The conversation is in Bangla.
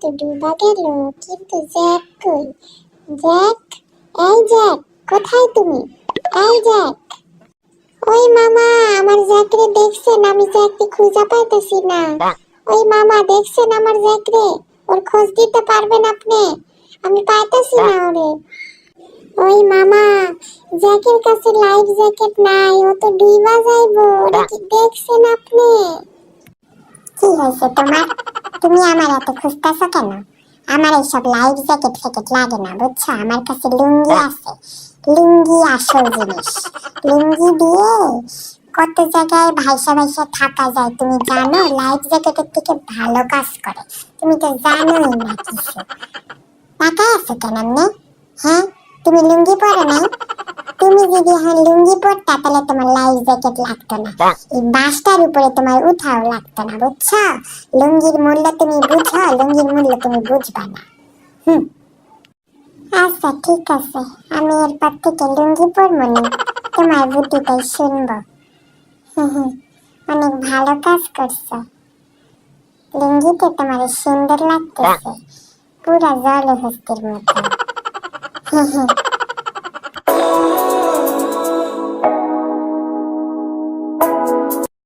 তো ডুবা গেল, কিন্তু জ্যাক কই? জ্যাক, এই জ্যাক, কোথায় তুমি? এই জ্যাক। ওই মামা, আমার জ্যাকরে দেখছেন? আমি জ্যাককে খুঁজে পাইতেছি না। ওই মামা, দেখছেন আমার জ্যাকরে? ওর খোঁজ দিতে পারবেন আপনি? আমি পাইতেছি না ওরে। ওই মামা, জ্যাকের কাছে লাইফ জ্যাকেট নাই, ও তো ডুইবা যাইবো। ওরে কি দেখছেন আপনি? কি হয়েছে তোমার? তুমি আমার এত খুঁজতেছো কেন? আমার এইসব লাইফ জ্যাকেট ফ্যাকেট লাগে না, বুঝছো? আমার কাছে লুঙ্গি আছে। লুঙ্গি আসল জিনিস। লুঙ্গি দিয়ে কত জায়গায় ভাইসা ভাইসা থাকা যায়, তুমি জানো? লাইফ জ্যাকেটের থেকে ভালো কাজ করে। তুমি তো জানোই না কিছু। তাকায় আছো কেন এমনে? হ্যাঁ, তুমি লুঙ্গি পরো নাই? তুমি যদি এখন লুঙ্গি পরতা তাহলে তোমার লাইফ জ্যাকেট লাগতো না। এই বাসটার উপরে তোমার উঠাও লাগতো না, বুঝছো? লুঙ্গির মূল্য তুমি বুঝো, লুঙ্গির মূল্য তুমি বুঝবা না। আচ্ছা ঠিক আছে, আমি এরপর থেকে লুঙ্গি পরবো না, তোমার বুদ্ধিটাই শুনবো। অনেক ভালো কাজ করছো। লুঙ্গিতে তোমার সুন্দর লাগতেছে, পুরা জলহস্তির মতো।